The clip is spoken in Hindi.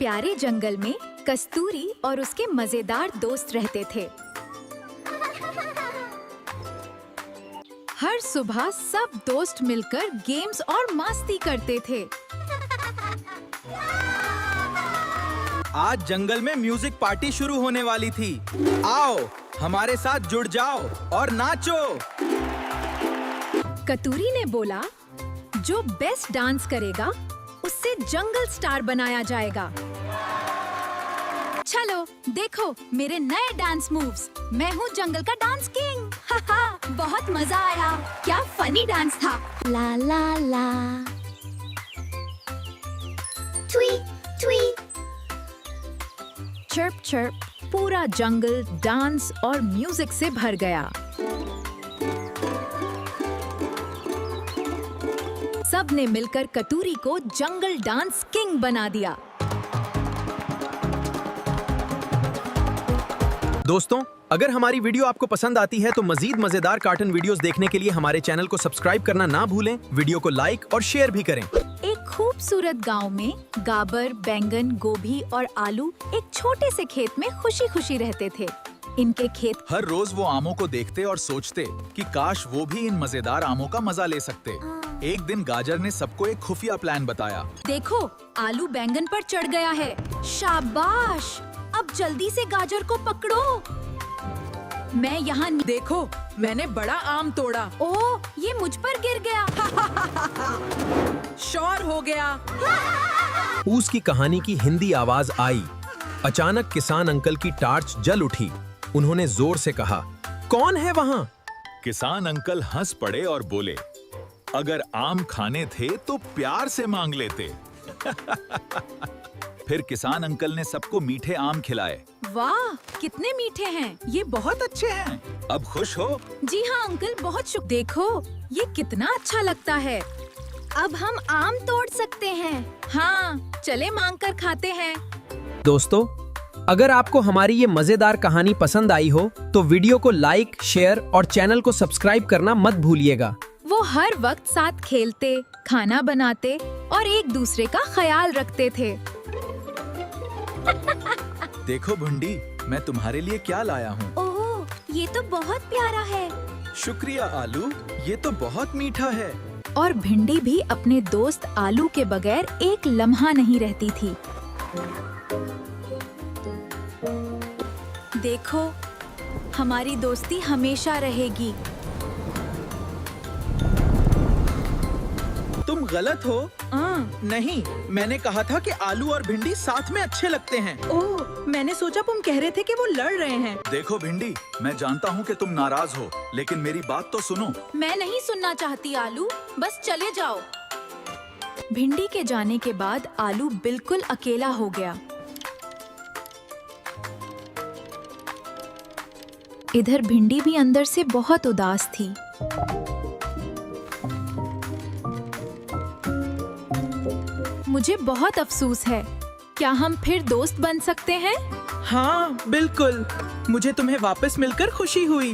प्यारे जंगल में कस्तूरी और उसके मजेदार दोस्त रहते थे। हर सुबह सब दोस्त मिलकर गेम्स और मस्ती करते थे। आज जंगल में म्यूजिक पार्टी शुरू होने वाली थी। आओ हमारे साथ जुड़ जाओ और नाचो। कतूरी ने बोला, जो बेस्ट डांस करेगा उससे जंगल स्टार बनाया जाएगा। चलो देखो मेरे नए डांस मूव्स। मैं हूँ जंगल का डांस किंग। बहुत मजा आया। क्या फनी डांस था। ला ला ला ट्वी ट्वी चर्प चर्प। पूरा जंगल डांस और म्यूजिक से भर गया। सब ने मिलकर कतूरी को जंगल डांस किंग बना दिया। दोस्तों, अगर हमारी वीडियो आपको पसंद आती है तो मजीद मजेदार कार्टून वीडियोस देखने के लिए हमारे चैनल को सब्सक्राइब करना ना भूलें। वीडियो को लाइक और शेयर भी करें। एक खूबसूरत गांव में गाबर, बैंगन, गोभी और आलू एक छोटे से खेत में खुशी खुशी रहते थे। इनके खेत हर रोज वो आमों को देखते और सोचते कि काश वो भी इन मजेदार आमों का मजा ले सकते। एक दिन गाजर ने सबको एक खुफिया प्लान बताया। देखो, आलू बैंगन पर चढ़ गया है। शाबाश, अब जल्दी से गाजर को पकड़ो। मैं यहाँ देखो, मैंने बड़ा आम तोड़ा। ओह, ये मुझ पर गिर गया। शोर हो गया। ऊस की कहानी की हिंदी आवाज आई। अचानक किसान अंकल की टार्च जल उठी। उन्होंने जोर से कहा, कौन है वहाँ? किसान अंकल हंस पड़े और बोले, अगर आम खाने थे तो प्यार से मांग लेते। फिर किसान अंकल ने सबको मीठे आम खिलाए। वाह, कितने मीठे हैं। ये बहुत अच्छे हैं। अब खुश हो? जी हाँ अंकल, बहुत शुक्र। देखो, ये कितना अच्छा लगता है। अब हम आम तोड़ सकते हैं। हाँ, चले मांग कर खाते हैं। दोस्तों, अगर आपको हमारी ये मजेदार कहानी पसंद आई हो तो वीडियो को लाइक, शेयर और चैनल को सब्सक्राइब करना मत भूलिएगा। वो हर वक्त साथ खेलते, खाना बनाते और एक दूसरे का ख्याल रखते थे। देखो भिंडी, मैं तुम्हारे लिए क्या लाया हूँ। ओह, ये तो बहुत प्यारा है। शुक्रिया आलू, ये तो बहुत मीठा है। और भिंडी भी अपने दोस्त आलू के बगैर एक लम्हा नहीं रहती थी। देखो, हमारी दोस्ती हमेशा रहेगी। तुम गलत हो। नहीं, मैंने कहा था कि आलू और भिंडी साथ में अच्छे लगते हैं। ओह, मैंने सोचा तुम कह रहे थे कि वो लड़ रहे हैं। देखो भिंडी, मैं जानता हूँ कि तुम नाराज हो, लेकिन मेरी बात तो सुनो। मैं नहीं सुनना चाहती आलू, बस चले जाओ। भिंडी के जाने के बाद आलू बिल्कुल अकेला हो गया। इधर भिंडी भी अंदर से बहुत उदास थी। मुझे बहुत अफसोस है। क्या हम फिर दोस्त बन सकते हैं? हाँ बिल्कुल, मुझे तुम्हें वापस मिलकर खुशी हुई।